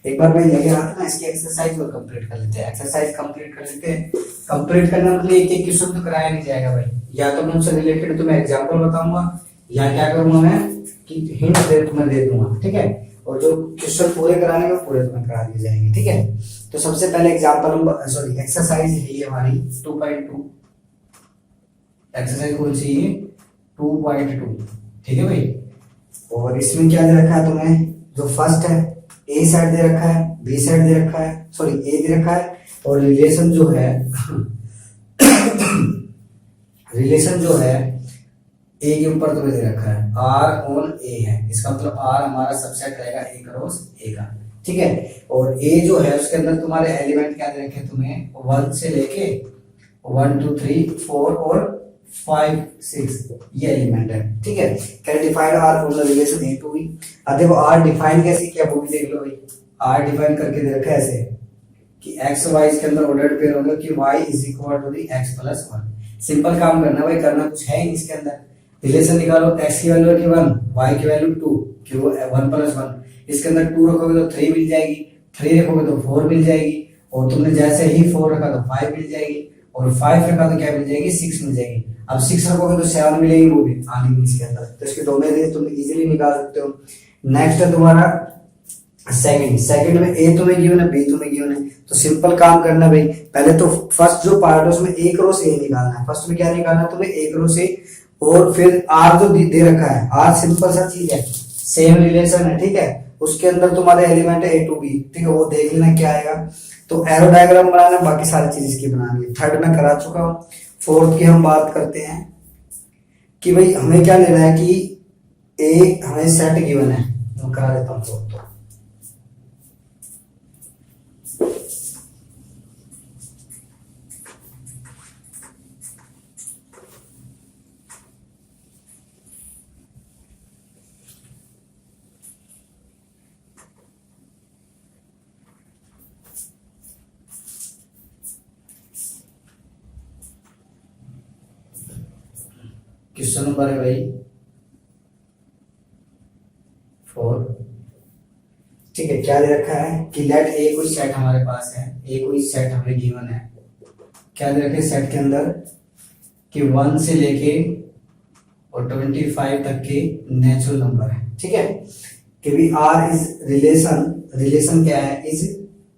एक बार भाई लगे हाथ ना इसकी एक्सरसाइज और कंप्लीट कर लेते हैं। एक्सरसाइज कंप्लीट कर लेते हैं। कंप्लीट करने के लिए एक एक क्वेश्चन तो कराया नहीं जाएगा भाई, या तो मैं उनसे रिलेटेड तुम्हें एग्जांपल बताऊंगा, या क्या करूंगा मैं कि हिंट तुम्हें दे दूंगा, ठीक है। और जो क्वेश्चन पूरे कराने हैं पूरे तुम्हें करा दिए जाएंगे, ठीक है। तो सबसे पहले एग्जांपल सॉरी एक्सरसाइज है ये हमारी 2.2। एक्सरसाइज कौन सी है? 2.2, ठीक है भाई। और इसमें क्या दे रखा है तुम्हें? जो फर्स्ट है ए सेट दे रखा है, बी सेट दे रखा है, सॉरी ए दे रखा है, और रिलेशन जो है रिलेशन जो है ए के ऊपर तुम्हें दे रखा है, आर ऑन ए है। इसका मतलब आर हमारा सबसेट रहेगा ए क्रॉस ए का, ठीक है। और ए जो है उसके अंदर तुम्हारे एलिमेंट क्या दे रखे हैं तुम्हें? 1 से लेके 1 2 3 4 और 5 6 ये एलिमेंट है, ठीक है। Can define R from the relation A to B. अब देखो आर डिफाइन कैसे किया वो भी देख लो भाई। आर डिफाइन करके दे रखा है ऐसे कि एक्स वाई इसके अंदर ऑर्डर्ड पेयर होगा कि y is equal to the x plus 1। Simple काम करना भाई, करना कुछ है ही नहीं इसके अंदर। रिलेशन निकालो, x की वैल्यू की 1, y की वैल्यू 2, कि वो 1 प्लस 1। इसके अंदर 2 रखोगे तो 3 मिल जाएगी, 3 रखोगे तो 4 मिल जाएगी, और तुमने जैसे ही 4 रखा तो 5 मिल जाएगी, और 5 रखा तो क्या मिल जाएगी? 6 मिल जाएगी। अब 6 रखोगे तो 7 मिलेगी, वो भी आनी भी इसके अंदर। तो इसके डोमेन तुम इजीली निकाल सकते हो। नेक्स्ट है तुम्हारा सेकंड में ए तुम्हें गिवन है, बी तुम्हें गिवन है। तो सिंपल काम करना भाई, पहले तो फर्स्ट जो पार्ट है उसमें ए क्रॉस ए निकालना है। फर्स्ट में क्या निकालना है तुम्हें? ए क्रॉस ए। और फिर आर जो दे रखा है, आर सिंपल सा चीज है, सेम रिलेशन है, ठीक है। उसके अंदर तुम्हारे एलिमेंट है ए टू बी, ठीक है। वो देख लेना क्या आएगा। तो एरो डायग्राम बनाना, बाकी सारी चीज इसकी बनानी है। थर्ड में करा चुका हूँ। फोर्थ की हम बात करते हैं कि भाई हमें क्या लेना है कि ए हमें सेट गिवन है। मैं करा देता हूँ फोर्थ। क्वेश्चन नंबर है भाई 4, ठीक है। क्या दे रखा है कि लेट ए कोई सेट हमारे पास है, ए कोई सेट हमें गिवन है। क्या दे रखे सेट के अंदर कि 1 से लेके और 25 तक के नेचुरल नंबर है, ठीक है। कि भी आर इज रिलेशन क्या है? इज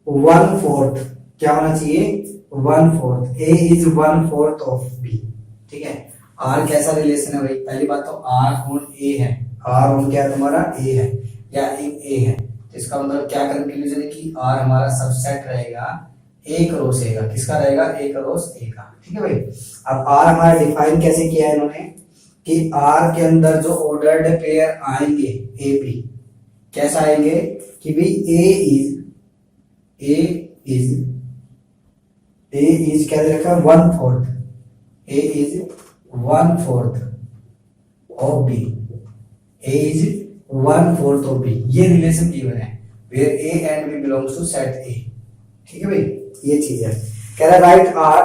1/4। क्या होना चाहिए? 1/4। ए इज 1/4 ऑफ बी, ठीक है। आर कैसा रिलेशन है भाई? पहली बात तो आर ऑन ए है। आर ऑन क्या है तुम्हारा? ए है, या ए है। तो इसका मतलब क्या कंक्लूजन है कि आर हमारा सबसेट रहेगा ए क्रॉस ए का। किसका रहेगा? ए क्रॉस ए का, ठीक है भाई। अब आर हमारा डिफाइन कैसे किया है इन्होंने कि आर के अंदर जो ऑर्डर्ड पेयर आएंगे ए बी, कैसा आएंगे कि भाई ए इज क्या दे रखा है? 1/4। A is 1/4 of B. A is 1/4 of B. ये रिलेशन गिवन है where A and B belongs to set A, ठीक है भाई। ये चीज है। कह रहा right R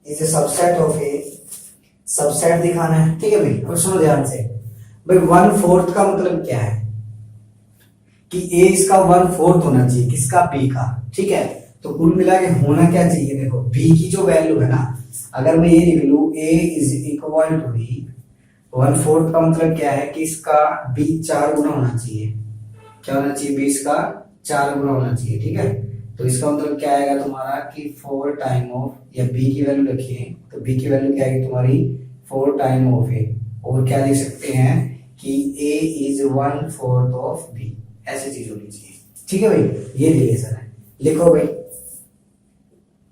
is a subset of A. Subset दिखाना है, ठीक है भाई। अब सुनो ध्यान से भाई, 1/4 का मतलब क्या है कि ए इसका 1/4 होना चाहिए, किसका? बी का, ठीक है। तो कुल मिला के होना क्या चाहिए? देखो बी की जो वैल्यू है ना, अगर मैं ये लिख लू ए इज इक्वल टू बी, 1/4 का मतलब क्या है कि इसका बी 4 गुना होना चाहिए। क्या होना चाहिए? बी इसका 4 गुना होना चाहिए, ठीक है। तो इसका मतलब क्या आएगा तुम्हारा कि 4 टाइम ऑफ, या बी की वैल्यू रखिए तो बी की वैल्यू क्या आएगी तुम्हारी? 4 टाइम ऑफ ए। और क्या लिख सकते हैं कि ए इज 1/4 ऑफ बी, ऐसी चीज होनी चाहिए, ठीक है भाई। ये रिलेशन है। लिखो भाई,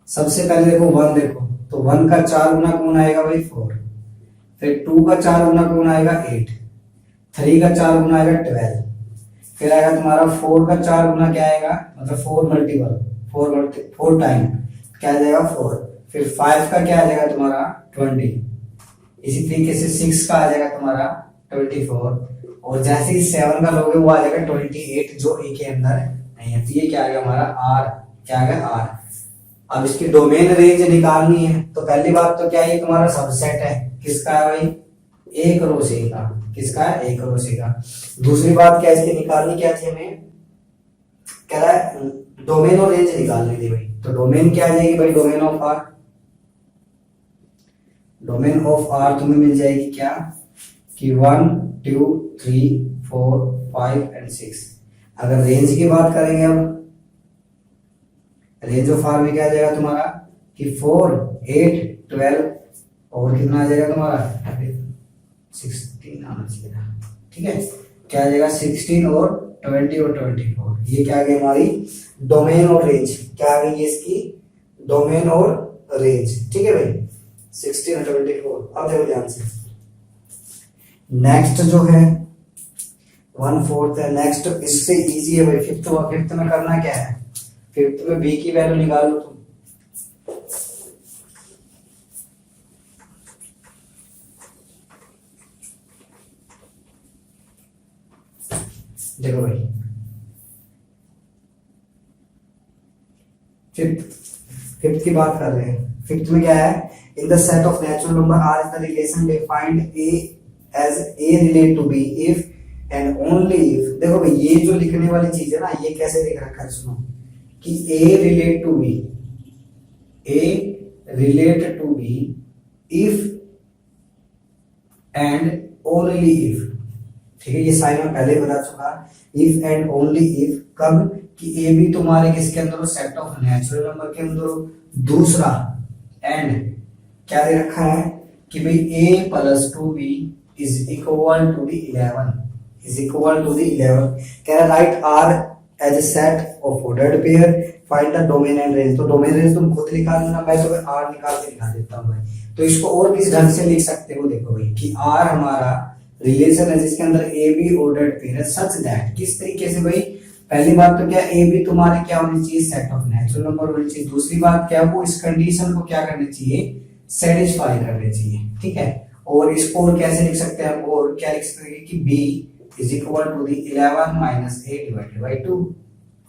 सबसे पहले देखो 1, देखो तो 1 का 4 गुना कौन आएगा भाई? 4। फिर 2 का 4 गुना कौन आएगा? 8। 3 का 4 गुना आएगा 12। फिर आएगा तुम्हारा 4 का 4 गुना क्या आएगा? मतलब 4 टाइम क्या आ जाएगा? 4। फिर 5 का क्या आ जाएगा तुम्हारा? 20। इसी तरीके से 6 का आ जाएगा तुम्हारा 24। और जैसे ही 7 का लोगे वो आ जाएगा 28, जो ए के अंदर नहीं है। तो ये क्या आ गया हमारा? आर। क्या आ गया? आर। अब इसकी डोमेन रेंज निकालनी है, तो पहली बात तो क्या है? तुम्हारा सबसेट है, किसका है भाई? ए क्रॉस ए का। किसका है? ए क्रॉस ए का। दूसरी बात क्या इसकी निकालनी क्या थी हमें कह रहा है डोमेन और रेंज निकालनी थी भाई, तो डोमेन क्या आ जाएगी भाई, domain of R, domain of R तुम्हें मिल जाएगी क्या कि 1 2 3 4 5 एंड 6। अगर रेंज की बात करेंगे अब, रेंज ऑफ आर में क्या आ जाएगा तुम्हारा कि 4 8 12 और कितना आ जाएगा तुम्हारा 16 आना चाहिए था, ठीक है, क्या आ जाएगा 16 और 20 और 24। ये क्या आ गई हमारी डोमेन और रेंज, क्या आ गई ये इसकी डोमेन और रेंज, ठीक है भाई 16 और 24। अब देखो ध्यान से, नेक्स्ट जो है 1/4 है, नेक्स्ट इससे इजी है भाई, फिफ्थ में करना क्या है, फिफ्थ में बी की वैल्यू निकाल लो तुम। देखो भाई फिफ्थ की बात कर रहे हैं, फिफ्थ में क्या है, in the set of natural number R is the relation defined a as a relate to B if and only if. देखो भाई ये जो लिखने वाली चीज है ना, ये कैसे लिख रखा है, सुनो कि A relate to B, A relate to B if and only if, ठीक है, ये साइन में पहले बता चुका, इफ एंड ओनली इफ, कब कि ए भी तुम्हारे किसके अंदर हो, सेट ऑफ नेचुरल नंबर के अंदर हो। दूसरा एंड क्या दे रखा है कि भाई a plus 2b is equal to the 11, is equal to the 11। कह रहा right R as a set of ordered pair, find the domain and range. तो डोमेन रेंज तुम खुद निकाल लेना, मैं तुम्हें आर निकाल के दिखा देता हूं भाई। तो इसको और किस ढंग से लिख सकते हो, देखो भाई कि आर हमारा रिलेशन है जिसके अंदर ए बी ऑर्डर्ड पेयर है, सच दैट किस तरीके से भाई, पहली बात तो क्या ए बी तुम्हारे क्या होनी चाहिए, सेट ऑफ नेचुरल नंबर होनी चाहिए। दूसरी बात क्या, वो इस कंडीशन को क्या करनी चाहिए, सेटिस्फाई करनी चाहिए, ठीक है। और इसको और कैसे लिख सकते हैं, और क्या लिख सकते हैं कि b is equal to the 11 minus a divided by 2,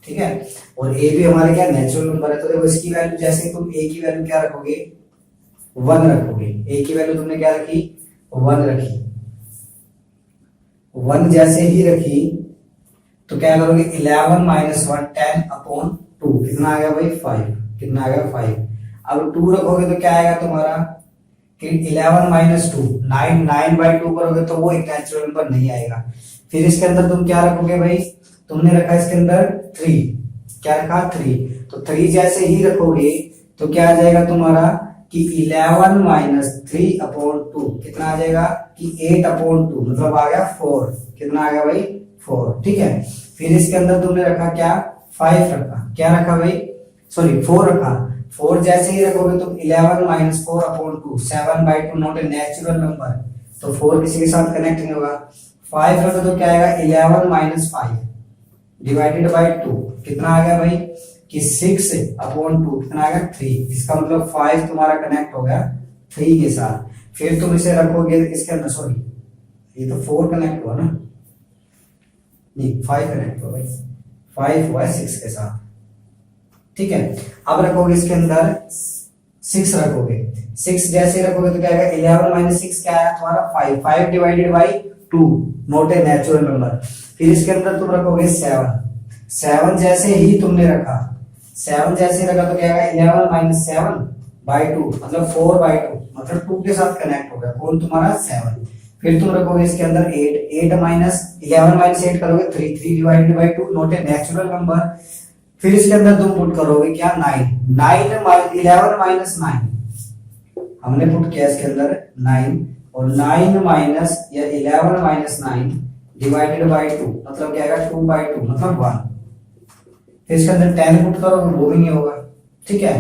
ठीक है। और a भी हमारे क्या नेचुरल नंबर है, तो देखो इसकी वैल्यू जैसे तुम a की वैल्यू क्या रखोगे 1 रखोगे, a की वैल्यू तुमने क्या रखी 1 रखी, 1 जैसे ही रखी तो क्या करोगे 11 माइनस 1 10 अपॉन 2, कितना आ गया भाई 5, कितना आ गया 5। अब 2 रखोगे तो क्या आएगा तुम्हारा कि 11 माइनस 2 9, 9 बाई 2 करोगे तो वो एक नेचुरल नंबर नहीं आएगा। फिर इसके अंदर तुम क्या रखोगे भाई, तुमने रखा इसके अंदर 3, क्या रखा 3, तो 3 जैसे ही रखोगे तो क्या आ जाएगा तुम्हारा कि 11 माइनस 3 अपॉन 2, कितना आ जाएगा कि 8 अपॉन 2, मतलब आ गया 4, कितना आ गया भाई 4, ठीक है। फिर इसके अंदर तुमने रखा क्या 5 रखा, क्या रखा भाई सॉरी 4 रखा, 4 जैसे ही रखोगे तो 11 minus 4 upon 2 7 by 2 not a natural number, तो 4 किसी के साथ कनेक्ट नहीं होगा। 5 रखो तो क्या आएगा 11 माइनस 5 डिवाइडेड बाई 2, कितना आ गया भाई कि 6 अपॉन 2, कितना आ गया 3। इसका मतलब 5 तुम्हारा कनेक्ट हो गया 3 के साथ। फिर तुम इसे रखोगे इसके अंदर, सॉरी ये तो 4 कनेक्ट हुआ ना, नहीं 5 कनेक्ट हुआ भाई, 5 हुआ 6 के साथ, ठीक है। अब रखोगे इसके अंदर 6 रखोगे, 6 जैसे रखोगे तो क्या आएगा 11 माइनस 6 क्या आया तुम्हारा 5, 5 divided by 2 not a natural number. फिर इसके अंदर तुम रखोगे 7, 7 जैसे ही तुमने रखा, 7 जैसे रखा तो क्या आएगा 11 माइनस 7 बाई 2, मतलब 4 बाई 2, मतलब 2 के साथ कनेक्ट हो गया कौन तुम्हारा 7। फिर तुम रखोगे इसके अंदर 8, 8 माइनस 11 माइनस 8 करोगे 3, 3 divided by 2 not a natural number. फिर इसके अंदर तुम पुट करोगे क्या 9, 9 11 माइनस 9, हमने पुट किया इसके अंदर 9, और 9 माइनस या 11 माइनस 9 डिवाइडेड बाई 2, मतलब क्या आएगा 2 बाई 2, मतलब 1। फिर इसके अंदर 10 पुट करोगे वो भी नहीं होगा, ठीक है।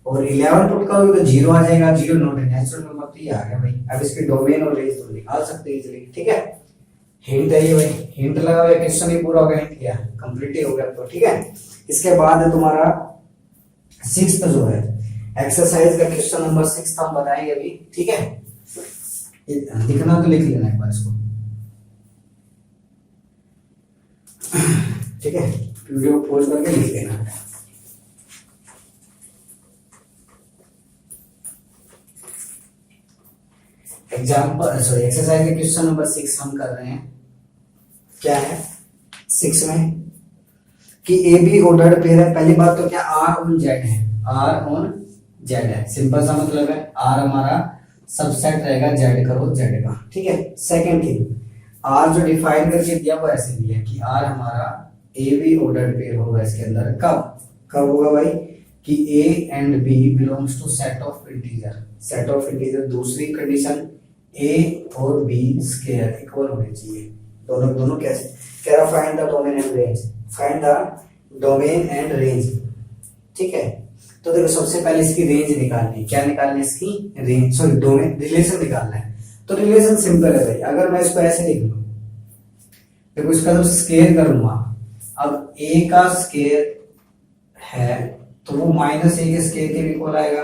और 11 पुट करोगे तो 0 आ जाएगा, 0 नॉट ए नेचुरल नंबर, तो ये आ गया भाई। अब इसके डोमेन और रेंज तो निकाल सकते हैं इजीली, ठीक है। हिंट है ये भाई, हिंट लगा हुआ क्वेश्चन ही पूरा हो गया, हिंट किया कंप्लीट ही हो गया, तो ठीक है। इसके बाद है तुम्हारा 6th जो है एक्सरसाइज का क्वेश्चन नंबर 6 हम बताएंगे अभी, ठीक है। लिखना तो लिख लेना एक बार इसको, ठीक है, वीडियो पॉज करके लिख लेना। एग्जाम्पल सॉरी एक्सरसाइज के क्वेश्चन नंबर 6 हम कर रहे हैं, क्या है 6 में कि ए बी ऑर्डर्ड पेयर है, पहली बात तो क्या आर ऑन जेड है, आर ऑन जेड है, सिंपल सा मतलब है आर हमारा सबसेट रहेगा जेड करो जेड का, ठीक है। सेकंड थिंग, आर जो डिफाइन करके दिया वो ऐसे दिया कि आर हमारा ए बी ऑर्डर्ड पेयर होगा इसके अंदर, कब कब होगा भाई कि a and B belongs to set of integer, set of integer. दूसरी कंडीशन ए और बी स्क्वायर इक्वल होने चाहिए, दोनों दोनों कैसे कह रहा, find the domain and range, find the domain and range, ठीक है। तो देखो सबसे पहले इसकी रेंज निकालनी है, क्या निकालनी है इसकी रेंज, सॉरी डोमेन, रिलेशन निकालना है। तो रिलेशन सिंपल है भाई, अगर मैं इसको ऐसे लिख लूं, देखो इसका जब स्केयर करूंगा, अब ए का स्केयर है तो वो माइनस ए के स्केयर के भी इक्वल आएगा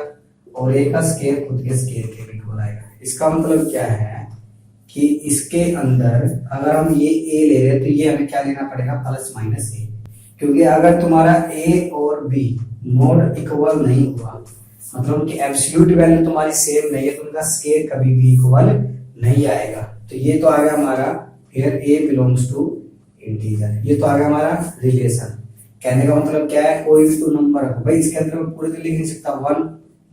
और ए का स्केयर खुद के स्केयर के भी इक्वल आएगा। इसका मतलब क्या है कि इसके अंदर अगर हम ये ए ले रहे हैं तो ये हमें क्या लेना पड़ेगा, प्लस माइनस ए, क्योंकि अगर तुम्हारा ए और बी मोड इक्वल नहीं हुआ, मतलब उनकी एब्सोल्यूट वैल्यू तुम्हारी सेम नहीं है, तो उनका स्केयर कभी भी इक्वल नहीं आएगा। तो ये तो आ गया हमारा here a belongs to integer, ये तो आ गया हमारा रिलेशन। कहने का मतलब क्या है, कोई भी टू नंबर रखो भाई, इसके अंदर मैं पूरे तो लिख नहीं सकता, 1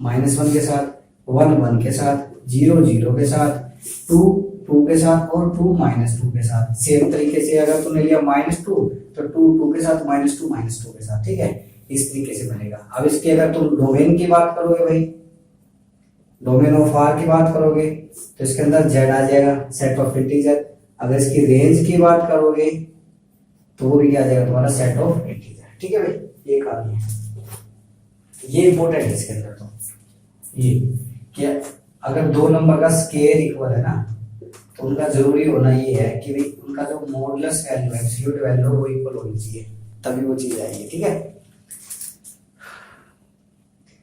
-1 के साथ, 1 1 के साथ, 0 0 के साथ, 2 2 के साथ और 2 -2 के साथ। सेम तरीके से अगर तुमने लिया -2 तो 2 2 के साथ, -2 -2 के साथ, ठीक है, इस तरीके से बनेगा। अब इसके अगर तुम डोमेन की बात करोगे भाई, डोमेन ऑफ आर की बात करोगे तो इसके अंदर जेड आ जाएगा, सेट ऑफ इंटीजर। अगर इसकी रेंज की बात करोगे तो वो भी क्या आ जाएगा तुम्हारा, सेट ऑफ इंटीजर, ठीक है भाई। ये कहानी है, ये इंपॉर्टेंट है इसके अंदर। तो ये क्या, अगर दो नंबर का स्केयर इक्वल है ना, तो उनका जरूरी होना ये है कि भाई उनका जो मॉडुलस वैल्यू है, एब्सोल्यूट वैल्यू वो इक्वल होनी चाहिए, तभी वो चीज आएगी, ठीक है।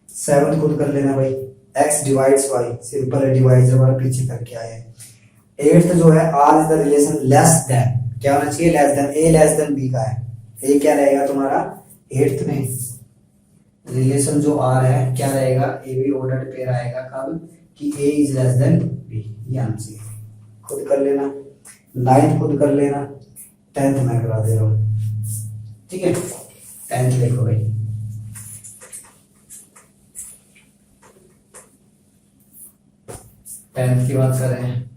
7 खुद कर लेना भाई, x डिवाइड्स y, सिंपल है, डिवाइड जब आप पीछे करके आए। 8th जो है r is the relation less than, क्या होना चाहिए, less than, a less than b का है, a क्या रहेगा तुम्हारा 8th में, रिलेशन जो r है क्या रहेगा, a b ऑर्डर्ड पेयर आएगा कब कि a is less than b, ये आंसर खुद कर लेना। 9th खुद कर लेना, 10th मैं करा दे रहा हूँ, ठीक है। 10th देखो भाई, टेंथ की बात कर रहे हैं,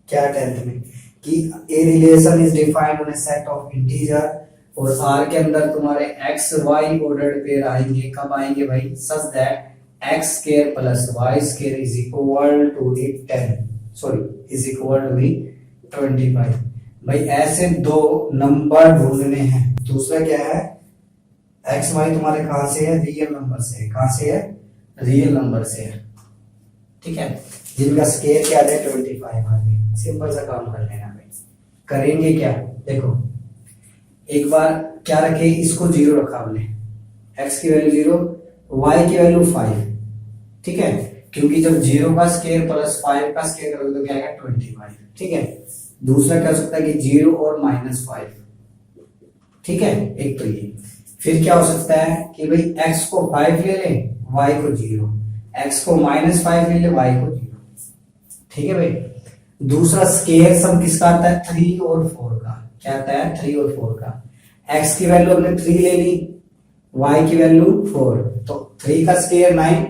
क्या 10th में कि a relation is defined on a set of integer, और आर के अंदर तुम्हारे एक्स वाई ऑर्डर्ड पेयर आएंगे, कब आएंगे भाई, such that x square plus y square is equal to 10, sorry is equal to 25। भाई ऐसे दो नंबर ढूंढने हैं। दूसरा क्या है, एक्स वाई तुम्हारे कहां से है, रियल नंबर से है, कहां से है, रियल नंबर से है, ठीक है, जिनका स्केयर क्या है 25 आ गए। सिंपल सा काम कर लेना भाई। करेंगे क्या, देखो एक बार क्या रखे, इसको 0 रखा हमने, x की वैल्यू 0, y की वैल्यू 5, ठीक है, क्योंकि जब 0 का स्केयर प्लस 5 का स्केयर करोगे तो क्या आएगा 25, ठीक है। दूसरा क्या हो सकता है कि 0 और -5, ठीक है, एक तो ये। फिर क्या हो सकता है कि भाई x को 5 ले लें, y को 0, x को -5 ले ले, y को 0, ठीक है भाई। दूसरा स्केयर सम किसका आता है, 3 और 4 का, क्या आता है 3 और 4 का। x की वैल्यू हमने 3 ले ली, y की वैल्यू 4, तो 3 का स्केयर 9,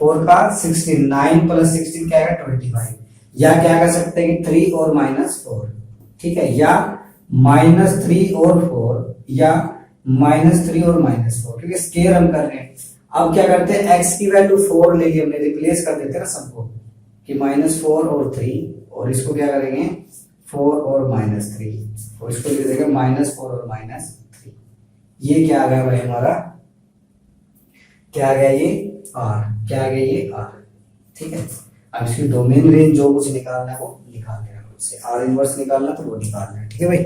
4 का 16, 9 + 16 क्या आएगा 25। या क्या कर सकते हैं कि 3 और -4, ठीक है, या -3 और 4, या -3 और -4, क्योंकि स्केयर हम कर रहे हैं। अब क्या करते हैं, x की वैल्यू 4 लेके हमने रिप्लेस कर देते हैं ना सबको, कि -4 और 3, और इसको क्या करेंगे 4 और -3, और इसको लिख देंगे -4 और -3। ये क्या आ गया भाई हमारा, क्या आ गया ये r, क्या आ गया ये r, ठीक है। अब इसकी डोमेन रेंज जो कुछ निकालना है वो निकाल देना, उससे r इनवर्स निकालना तो वो निकालना है, ठीक है भाई।